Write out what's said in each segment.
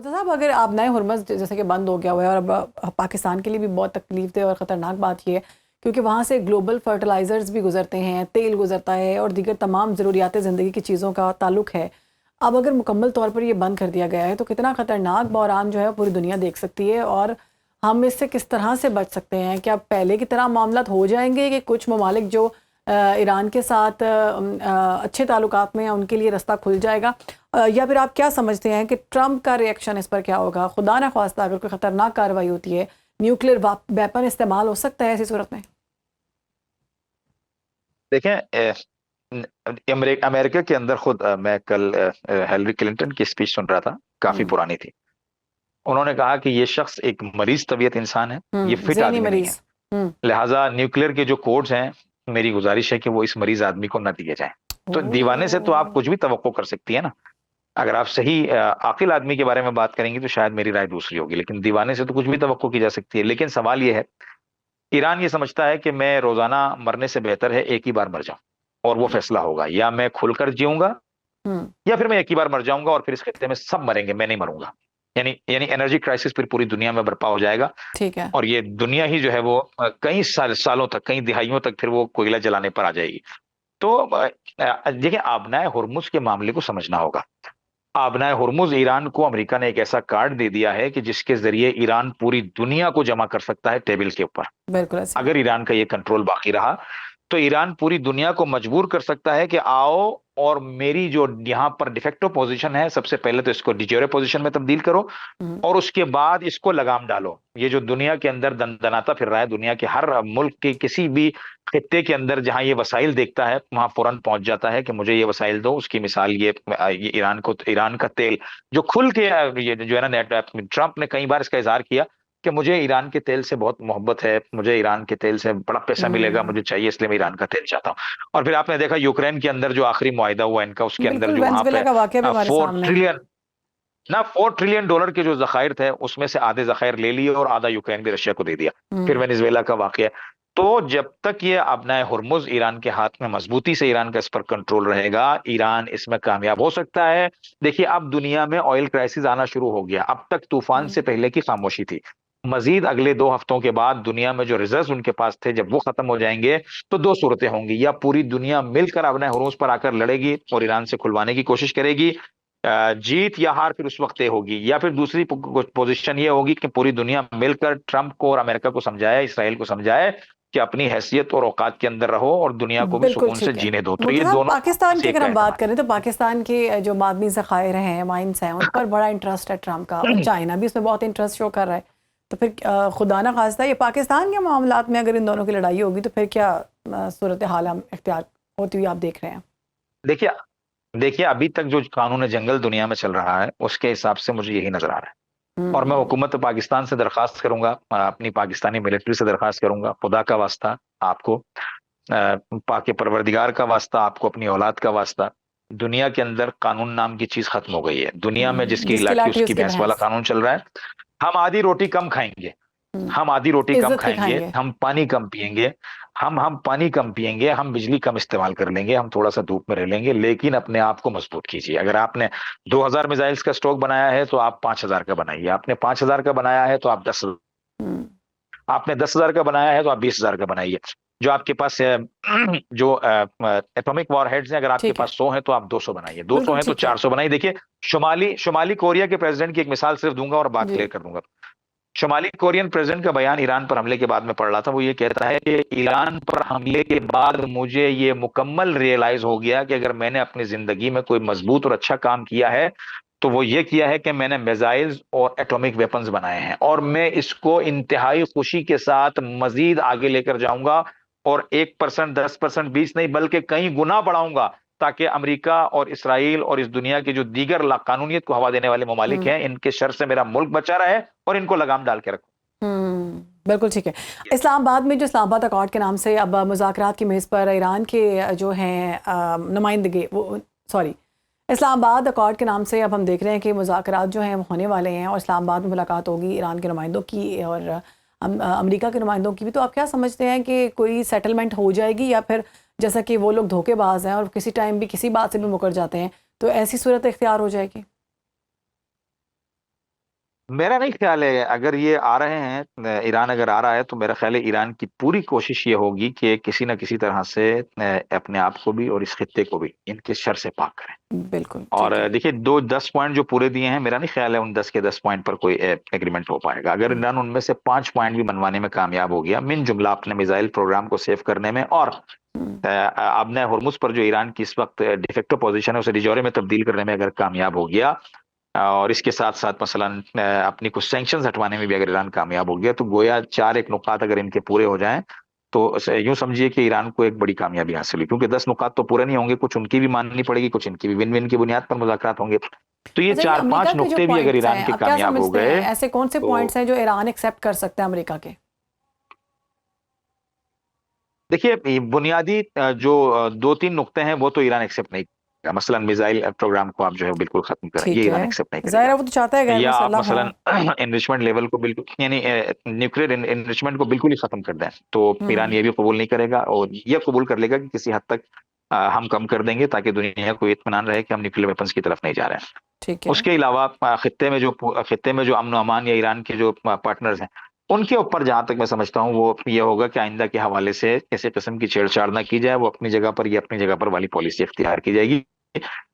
मुर्तज़ा साहब, अगर आबनाए हुर्मज़ जैसे कि बंद हो गया हुआ है, और अब पाकिस्तान के लिए भी बहुत तकलीफ दे और ख़तरनाक बात ये है क्योंकि वहाँ से ग्लोबल फर्टिलाइज़र्स भी गुजरते हैं, तेल गुजरता है और दीगर तमाम ज़रूरियात ज़िंदगी की चीज़ों का ताल्लुक़ है। अब अगर मुकम्मल तौर पर ये बंद कर दिया गया है तो कितना ख़तरनाक बहरान जो है पूरी दुनिया देख सकती है, और हम इससे किस तरह से बच सकते हैं? क्या पहले की तरह मामलात हो जाएंगे कि कुछ ममालिक जो ईरान के साथ अच्छे ताल्लुकात में हैं उनके लिए रास्ता खुल जाएगा, या फिर आप क्या समझते हैं कि ट्रंप का रिएक्शन इस पर क्या होगा? खुदा न ख्वास्ता अगर कोई ख़तरनाक कार्रवाई होती है, न्यूक्लियर वेपन इस्तेमाल हो सकता है ऐसी सूरत में? देखें, अमेरिका के अंदर खुद मैं कल हिलरी क्लिंटन की स्पीच सुन रहा था, काफी हम्म। पुरानी थी। उन्होंने कहा कि ये शख्स एक मरीज तबीयत इंसान है, ये फिट ज़हनी आदमी नहीं है, मरीज। हम्म। लिहाजा न्यूक्लियर के जो कोड्स हैं, मेरी गुजारिश है कि वो इस मरीज आदमी को न दिए जाएं। तो दीवाने से तो आप ओह। कुछ भी तवक्को कर सकती है ना। अगर आप सही आकिल आदमी के बारे में बात करेंगी तो शायद मेरी राय दूसरी होगी, लेकिन दीवाने से तो कुछ भी तवक्को की जा सकती है। लेकिन सवाल ये है, ईरान ये समझता है कि मैं रोजाना मरने से बेहतर है एक ही बार मर जाऊं, और वो फैसला होगा या मैं खुलकर जीऊंगा हम्म। या फिर मैं एक ही बार मर जाऊंगा और फिर इस खत्ते में सब मरेंगे, मैं नहीं मरूंगा। यानी यानी एनर्जी क्राइसिस फिर पूरी दुनिया में बर्पा हो जाएगा, ठीक है। और ये दुनिया ही जो है वो कई सालों तक, कई दिहाइयों तक फिर वो कोयला जलाने पर आ जाएगी। तो देखिए, आबनाए हुर्मुज के मामले को समझना होगा। आबनाए हुर्मुज, ईरान को अमेरिका ने एक ऐसा कार्ड दे दिया है कि जिसके जरिए ईरान पूरी दुनिया को जमा कर सकता है टेबल के ऊपर। बिल्कुल ऐसी बात। अगर ईरान का ये कंट्रोल बाकी रहा तो ईरान पूरी दुनिया को मजबूर कर सकता है कि आओ, और मेरी जो यहाँ पर डिफेक्टो पोजीशन है, सबसे पहले तो इसको डिजोरे पोजीशन में तब्दील करो, हम्म। और उसके बाद इसको लगाम डालो। ये जो दुनिया के अंदर दनाता फिर रहा है, दुनिया के हर मुल्क के किसी भी खित्ते के अंदर जहां ये वसाइल देखता है वहां फौरन पहुंच जाता है कि मुझे ये वसाइल दो। उसकी मिसाल ये ईरान का तेल जो खुल के ये जो है ना, ट्रंप ने कई बार इसका इजहार किया कि मुझे ईरान के तेल से बहुत मोहब्बत है, मुझे ईरान के तेल से बड़ा पैसा मिलेगा, हम्म। मुझे चाहिए, इसलिए मैं ईरान का तेल चाहता हूँ। और फिर आपने देखा यूक्रेन के अंदर जो आखिरी मुआहिदा हुआ इनका, उसके अंदर बिल्कुल, जो वहां वेनेजुएला पे का वाकया भी हमारे 4 ट्रिलियन, ना 4 ट्रिलियन डॉलर के जो जखायर थे उसमें से आधे जखायर ले लिए और आधा यूक्रेन भी रशिया को दे दिया। फिर सामने। वेनेजुएला का वाकया। तो जब तक ये अपना हुर्मुज ईरान के हाथ में मजबूती से ईरान का इस पर कंट्रोल रहेगा, ईरान इसमें कामयाब हो सकता है। देखिए, अब दुनिया में ऑयल क्राइसिस आना शुरू हो गया, अब तक तूफान से पहले की खामोशी थी। मजीद अगले 2 हफ्तों के बाद दुनिया में जो रिजर्व उनके पास थे, जब वो खत्म हो जाएंगे तो दो सूरतें होंगी, या पूरी दुनिया मिलकर अपने हुरूज पर आकर लड़ेगी और ईरान से खुलवाने की कोशिश करेगी, जीत या हार फिर उस वक्त तय होगी, या फिर दूसरी पोजीशन ये होगी कि पूरी दुनिया मिलकर ट्रंप को और अमेरिका को समझाए, इसराइल को समझाए कि अपनी हैसियत और औकात के अंदर रहो और दुनिया को भी बिल्कुल सुकून से ठीक है। जीने दो। तो ये मुर्तज़ा, दोनों पाकिस्तान की से एक अगर का हम बात एहतमाल। करें तो पाकिस्तान के जो मादनी ज़खायर हैं, माइंस हैं, उन पर बड़ा इंटरेस्ट है ट्रंप का, और चाइना भी उसमें बहुत इंटरेस्ट शो कर रहा है। तो फिर खुदा ना खास्ता ये पाकिस्तान के मामलात में अगर इन दोनों की लड़ाई होगी तो फिर क्या सूरत हाल हम इख्तियार होती हुई आप देख रहे हैं? देखिए देखिए अभी तक जो कानून जंगल दुनिया में चल रहा है उसके हिसाब से मुझे यही नजर आ रहा है। और मैं हम्म। हुकूमत पाकिस्तान से दरखास्त करूंगा, अपनी पाकिस्तानी मिलिट्री से दरखास्त करूंगा, खुदा का वास्ता आपको, पाके परवरदिगार का वास्ता आपको, अपनी औलाद का वास्ता, दुनिया के अंदर कानून नाम की चीज खत्म हो गई है। दुनिया में जिसकी जिसकी इलाकी लाठी उसकी उसकी भैंस वाला भैंस। कानून चल रहा है। हम आधी रोटी कम खाएंगे, हम्म। हम आधी रोटी कम इज्जत के खाएंगे, खाएंगे। हम पानी कम पिएंगे, हम पानी कम पिएंगे, हम बिजली कम इस्तेमाल कर लेंगे, हम थोड़ा सा धूप में रह लेंगे, लेकिन अपने आप को मजबूत कीजिए। अगर आपने 2000 मिसाइल्स का स्टॉक बनाया है तो आप 5000 का बनाइए, आपने 5000 का बनाया है तो आप 10, हम्म। आपने 10,000 का बनाया है तो आप 20,000 का बनाइए। जो आपके पास जो एटॉमिक वॉर हेड्स हैं, अगर आपके ठीक है। पास 100 है तो आप 200 बनाइए, 200 बिल्कुल है तो ठीक है। 400 बनाइए। देखिए, शुमाली शुमाली कोरिया के प्रेसिडेंट की एक मिसाल सिर्फ दूंगा और बात जी। क्लियर कर दूंगा। शुमाली कोरियन प्रेसिडेंट का बयान ईरान पर हमले के बाद में पढ़ रहा था। वो ये कहता है कि ईरान पर हमले के बाद मुझे ये मुकम्मल रियलाइज हो गया कि अगर मैंने अपनी जिंदगी में कोई मजबूत और अच्छा काम किया है तो वो ये किया है कि मैंने मिसाइल्स और एटॉमिक वेपन्स बनाए हैं, और मैं इसको इंतहाई खुशी के साथ मजीद आगे लेकर जाऊंगा, और 1%, 10%, 20 नहीं बल्कि कई गुना बढ़ाऊंगा, ताकि अमेरिका और इसराइल और इस दुनिया के जो दीगर कानूनियत को हवा देने वाले ममालिक हम्म। हैं, इनके शर से मेरा मुल्क बचा रहे और इनको लगाम डाल के रखो। बिल्कुल ठीक है। इस्लामाबाद में जो इस्लामाबाद अकॉर्ड के नाम से अब मुज़ाकरात की मेज़ पर ईरान के जो हैं नुमाइंदगी, वो सॉरी, इस्लामाबाद अकॉर्ड के नाम से अब हम देख रहे हैं कि मुज़ाकरात जो हैं वो होने वाले हैं, और इस्लामाबाद में मुलाकात होगी ईरान के नुमाइंदों की और अमेरिका के नुमाइंदों की भी। तो आप क्या समझते हैं कि कोई सेटलमेंट हो जाएगी, या फिर जैसा कि वो लोग धोखेबाज हैं और किसी टाइम भी किसी बात से भी मुकर जाते हैं, तो ऐसी सूरत इख्तियार हो जाएगी? मेरा नहीं ख्याल है, अगर ये आ रहे हैं, ईरान अगर आ रहा है तो मेरा ख्याल है ईरान की पूरी कोशिश ये होगी कि किसी न किसी तरह से अपने आप को भी और इस खित्ते को भी इनके शर से पाक करें। बिल्कुल और ठीक है। देखिए, 10 पॉइंट जो पूरे दिए हैं, मेरा नहीं ख्याल है उन 10 के 10 पॉइंट पर कोई एग्रीमेंट हो पाएगा। अगर ईरान उनमें से 5 पॉइंट भी बनवाने में कामयाब हो गया, मिन जुमला अपने मिसाइल प्रोग्राम को सेव करने में, और हम्म, अपने हुर्मुज पर जो ईरान की इस वक्त डिफेक्टो पोजीशन है उसे रिजोरे में तब्दील करने में अगर कामयाब हो गया, और इसके साथ साथ मसलन अपनी कुछ सैंक्शंस हटवाने में भी अगर ईरान कामयाब हो गया, तो गोया 4 एक नुकात अगर इनके पूरे हो जाएं तो यूं समझिए कि ईरान को एक बड़ी कामयाबी हासिल हुई, क्योंकि 10 नुकात तो पूरे नहीं होंगे, कुछ उनकी भी माननी पड़ेगी, कुछ इनकी भी। विन विन की बुनियाद पर मुज़ाकरात होंगे। तो ये अच्छा, ये चार अमेरिका पांच के जो नुक्ते भी अगर पॉइंट्स ईरान हैं, के आप क्या कामयाब हो समझते हैं गए ऐसे कौन से तो पॉइंट्स हैं जो ईरान एक्सेप्ट कर सकता है अमेरिका के? देखिए, ये बुनियादी जो 2-3 नुक्ते हैं वो तो ईरान एक्सेप्ट नहीं करेगा। मसलन मिसाइल प्रोग्राम को आप जो है बिल्कुल खत्म करें, ये ठीक है। ईरान एक्सेप्ट नहीं जाहिर करेगा। है वो तो चाहता है गैर या आप मुसल्लह हों। मसलन एनरिचमेंट लेवल को बिल्कुल, यानी न्यूक्लियर एनरिचमेंट को बिल्कुल ही खत्म कर दें, तो ईरान हम्म, ये भी कबूल नहीं करेगा, और ये कबूल कर लेगा कि किसी हद तक हम कम कर देंगे, ताकि दुनिया को इत्मीनान रहे कि हम न्यूक्लियर वेपन्स की तरफ नहीं जा रहे हैं। ठीक है। उसके अलावा खित्ते में जो अमन अमान या ईरान के जो पार्टनर्स हैं, उनके ऊपर जहां तक मैं समझता हूँ वो ये होगा कि आइंदा के हवाले से किसी किस्म की छेड़छाड़ ना की जाए, वो अपनी जगह पर, ये अपनी जगह पर वाली पॉलिसी इख्तियार की जाएगी।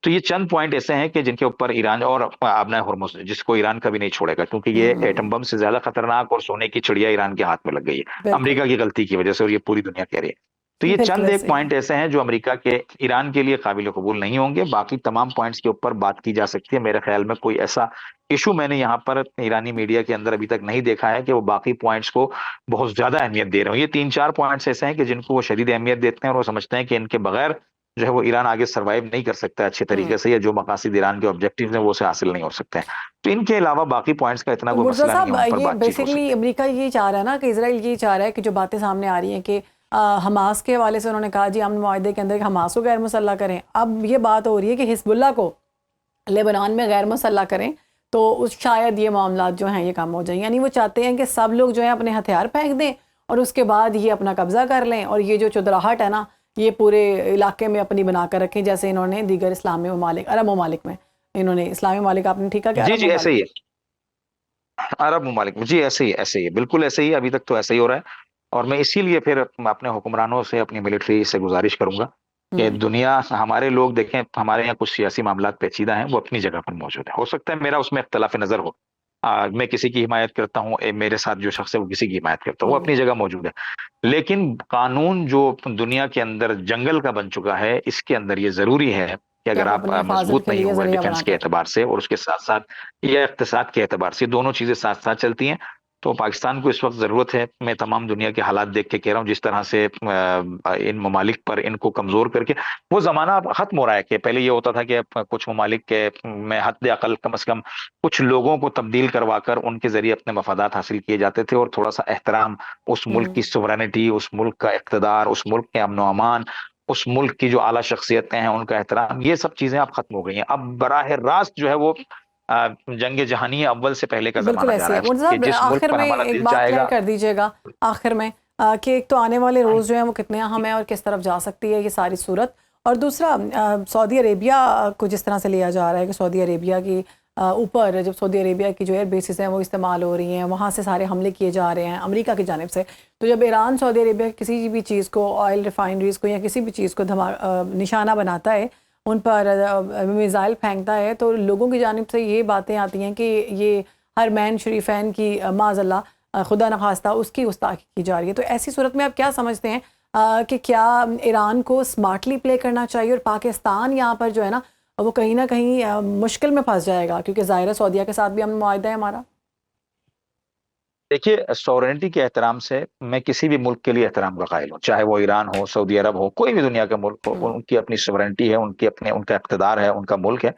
तो ये चंद पॉइंट ऐसे हैं कि जिनके ऊपर ईरान, और आबना हुर्मुज जिसको ईरान कभी नहीं छोड़ेगा, क्योंकि ये एटम हम्म, बम से ज्यादा खतरनाक और सोने की चिड़िया ईरान के हाथ में लग गई है, बिल्कुल। अमेरिका की गलती की वजह से, और ये पूरी दुनिया कह रही है। तो ये बिल्कुल चंद एक ऐसे ही है। पॉइंट ऐसे हैं जो अमेरिका के ईरान के लिए काबिल कबूल नहीं होंगे। बाकी तमाम पॉइंट्स के ऊपर बात की जा सकती है। मेरे ख्याल में कोई ऐसा इशू मैंने यहाँ पर ईरानी मीडिया के अंदर अभी तक नहीं देखा है कि वो बाकी पॉइंट्स को बहुत ज्यादा अहमियत दे रहे हो। ये 3-4 पॉइंट्स ऐसे हैं कि जिनको वो शदीद अहमियत देते हैं, और वो समझते हैं कि इनके बगैर जो है वो ईरान आगे सरवाइव नहीं कर सकता अच्छे हम्म। तरीके से, या जो मकासद ईरान के ऑब्जेक्टिव्स हैं वो उसे हासिल नहीं हो सकते हैं। तो इनके अलावा बाकी पॉइंट्स का इतना तो कोई मुर्तज़ा मसला नहीं है, साहब, उन पर ये बातचीत हो बेसिकली सकती अमेरिका यही चाह रहा है ना कि इसराइल यही चाह रहा है कि जो बातें सामने आ रही हैं कि हमास के हवाले से उन्होंने कहा जी अमन मुआहदे के अंदर कि हमास को गैर मुसल्लह करें। अब ये बात हो रही है कि हिजबुल्लाह को लेबनान में गैर मुसल्लह करें, तो उस शायद ये मामला जो हैं ये कम हो जाएं। यानी वो चाहते हैं कि सब लोग जो है अपने हथियार फेंक दें और उसके बाद ये अपना कब्जा कर लें, और ये जो चुदराहट है ना ये पूरे इलाके में अपनी बना कर रखें, जैसे इन्होंने दीगर इस्लामी ममालिक, अरब ममालिक में, इन्होंने इस्लामी ममालिक, आपने ठीक है कि है। जी अरब जी, ऐसे ममालिक। ही है। अरब ममालिक जी, ऐसे ही, ऐसे ही है, बिल्कुल ऐसे ही, अभी तक तो ऐसे ही हो रहा है। और मैं इसीलिए फिर अपने हुक्मरानों से, अपनी मिलिट्री से गुजारिश करूंगा कि हम्म, दुनिया, हमारे लोग देखें, हमारे यहाँ कुछ सियासी मामला पेचीदा हैं, वो अपनी जगह पर मौजूद है। हो सकता है मेरा उसमें इख्तलाफ नजर हो, मैं किसी की हिमायत करता हूँ, मेरे साथ जो शख्स है वो किसी की हिमायत करता है, वो हम्म, अपनी जगह मौजूद है। लेकिन कानून जो दुनिया के अंदर जंगल का बन चुका है, इसके अंदर ये जरूरी है कि कि अगर आप आप अपनी हिफाजत मजबूत के नहीं लिए हुए जरिया डिफेंस के बनाकर। एतबार से, और उसके साथ साथ या इक्तिसाद के एतबार से, दोनों चीजें साथ साथ चलती हैं, तो पाकिस्तान को इस वक्त जरूरत है, मैं तमाम दुनिया के हालात देख के कह रहा हूँ, जिस तरह से इन ममालिक पर इनको कमजोर करके, वो जमाना अब खत्म हो रहा है कि पहले ये होता था कि कुछ ममालिक के में हद अकल कम से कम कुछ लोगों को तब्दील करवा कर उनके जरिए अपने मफादात हासिल किए जाते थे, और थोड़ा सा एहतराम उस मुल्क की हम्म, सोवरेनिटी, उस मुल्क का इक़्तिदार, उस मुल्क के अमन अमान, उस मुल्क की जो आला शख्सियतें हैं उनका एहतराम, ये सब चीजें अब खत्म हो गई हैं। अब बराह रास्त जो है वो जंग जहानी अव्वल से पहले का बिल्कुल जमाना जा ऐसी रहा है। है मुर्तज़ा कि साहब, जिस मुल्क आखिर पर में हमारा एक दिल बात क्लियर चाहेगा। कर दीजिएगा, आखिर में कि एक तो आने वाले रोज़ जो है वो कितने अहम है और किस तरफ जा सकती है ये सारी सूरत, और दूसरा सऊदी अरेबिया को जिस तरह से लिया जा रहा है कि सऊदी अरेबिया की ऊपर, जब सऊदी अरेबिया की जो एयर बेसिस हैं वो इस्तेमाल हो रही हैं, वहाँ से सारे हमले किए जा रहे हैं अमेरिका की जानिब से, तो जब ईरान सऊदी अरेबिया की किसी भी चीज़ को, ऑयल रिफाइनरीज़ को या किसी भी चीज़ को निशाना बनाता है, उन पर मिसाइल फेंकता है, तो लोगों की जानिब से ये बातें आती हैं कि ये हरमैन शरीफैन की माज़अल्लाह खुदा न खास्ता उसकी गुस्ताखी की जा रही है। तो ऐसी सूरत में आप क्या समझते हैं कि क्या ईरान को स्मार्टली प्ले करना चाहिए, और पाकिस्तान यहाँ पर जो है ना वो कहीं ना कहीं मुश्किल में फंस जाएगा, क्योंकि ज़ाहिर है सऊदीया के साथ भी हम मुआहदा है हमारा। देखिए, सॉवरेनिटी के एहतराम से मैं किसी भी मुल्क के लिए एहतराम का कायल हूँ, चाहे वो ईरान हो, सऊदी अरब हो, कोई भी दुनिया का मुल्क हो, हम्म, उनकी अपनी सॉवरेनिटी है, उनकी अपने, उनका इक़्तिदार है, उनका मुल्क है।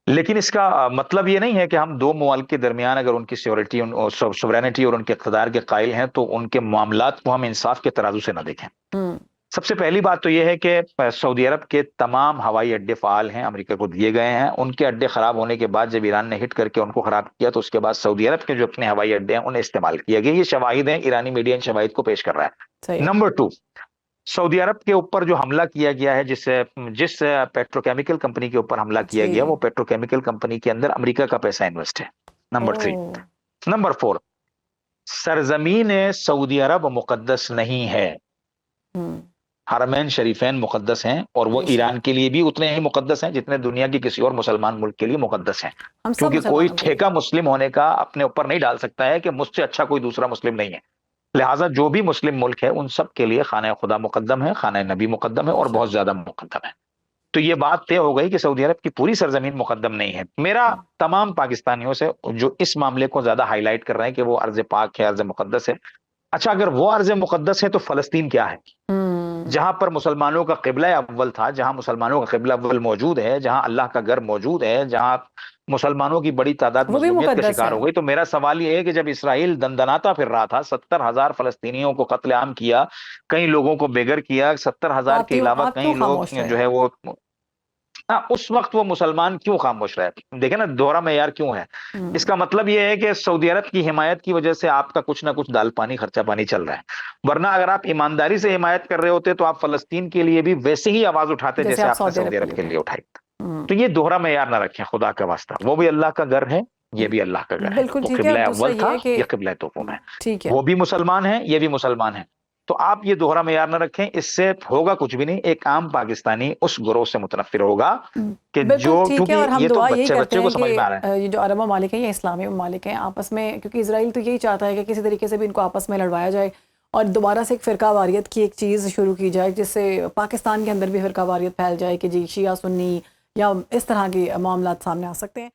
लेकिन इसका मतलब ये नहीं है कि हम दो ममालिक के दरमियान अगर उनकी सिक्योरिटी, सॉवरेनिटी और उनके इक़्तिदार के कायल हैं, तो उनके मामलात को हम इंसाफ के तराजू से ना देखें। हम्म, सबसे पहली बात तो यह है कि सऊदी अरब के तमाम हवाई अड्डे फाल हैं, अमेरिका को दिए गए हैं। उनके अड्डे खराब होने के बाद जब ईरान ने हिट करके उनको खराब किया, तो उसके बाद सऊदी अरब के जो अपने हवाई अड्डे हैं उन्हें इस्तेमाल किया गया। ये शवाहिद हैं, ईरानी मीडिया इन शवाहिद को पेश कर रहा सही है। है। नंबर 2, सऊदी अरब के ऊपर जो हमला किया गया है, जिस जिस पेट्रोकेमिकल कंपनी के ऊपर हमला किया जी। गया, वो पेट्रोकेमिकल कंपनी के अंदर अमेरिका का पैसा इन्वेस्ट है। नंबर 3। ओह, नंबर 4, सरजमीन सऊदी अरब मुकद्दस नहीं है। हम्म, हरमैन शरीफैन मुकद्दस हैं, और वो बेशक ईरान के लिए भी उतने ही मुकद्दस हैं जितने दुनिया की किसी और मुसलमान मुल्क के लिए मुकद्दस हैं। हम सब क्योंकि कोई मुसलमानों के लिए। ठेका मुस्लिम होने का अपने ऊपर नहीं डाल सकता है कि मुझसे अच्छा कोई दूसरा मुस्लिम नहीं है। लिहाजा जो भी मुस्लिम मुल्क है उन सब के लिए खाना खुदा मुकद्दम है, खाना नबी मुकद्दम है, और बेशक। बहुत ज्यादा मुकद्दम है। तो ये बात तय हो गई कि सऊदी अरब की पूरी सरजमीन मुकद्दम नहीं है। मेरा तमाम पाकिस्तानियों से जो इस मामले को ज्यादा हाईलाइट कर रहे हैं कि वो अर्ज पाक है, अर्ज मुकद्दस है, अच्छा अगर वो अर्ज मुकद्दस है तो फलस्तीन क्या है, हम्म, जहां पर मुसलमानों का किबला अव्वल था, जहां मुसलमानों का किबला अव्वल मौजूद है, जहां अल्लाह का घर मौजूद है, जहां मुसलमानों की बड़ी तादाद वो भी मजलूमियत का मुकद्दस शिकार है। हो गई, तो मेरा सवाल यह है कि जब इसराइल दंदनाता फिर रहा था, 70,000 फलस्तीनियों को कत्लेआम किया, कई लोगों को बेघर किया, तो 70,000 के अलावा आप कई क्यों लोग खामोश रहे? जो है वो, हाँ, उस वक्त वो मुसलमान क्यों खामोश रहे? देखे ना दोहरा मेयार क्यों है। हम्म, इसका मतलब यह है कि सऊदी अरब की हिमायत की वजह से आपका कुछ ना कुछ दाल पानी खर्चा पानी चल रहा है, वरना अगर आप ईमानदारी से हिमायत कर रहे होते तो आप फलस्तीन के लिए भी वैसे ही आवाज उठाते जैसे जैसे आप आपने सऊदी अरब सऊदी के अरब लिए के उठाए। लिए उठाई। हम्म, तो ये दोहरा मेयार ना रखें खुदा का वास्ता, वो भी अल्लाह का घर है, ये भी अल्लाह का घर है, बिल्कुल वो ठीक है। और किबला दूसरा अव्वल ये था, है कि ये किबला दोम है, ठीक है। वो भी मुसलमान है, ये भी मुसलमान है। तो आप ये दोहरा मेयार ना रखें, इससे होगा कुछ भी नहीं। एक आम पाकिस्तानी उस ग्रोह से मुतनफिर होगा कि बिल्कुल जो, ठीक है। क्योंकि और हम ये तो दुआ यही बच्चे करते बच्चे को हैं कि समझ में आ रहा है। ये जो अरब ममालिक हैं या इस्लामी ममालिक हैं आपस में, क्योंकि इसराइल तो यही चाहता है कि किसी तरीके से भी इनको आपस में लड़वाया जाए और दोबारा से एक फ़िरका वारियत की एक चीज़ शुरू की जाए, जिससे पाकिस्तान के अंदर भी फ़िरका वारियत फैल जाए कि जी शिया सुन्नी या इस तरह के मामला सामने आ सकते हैं।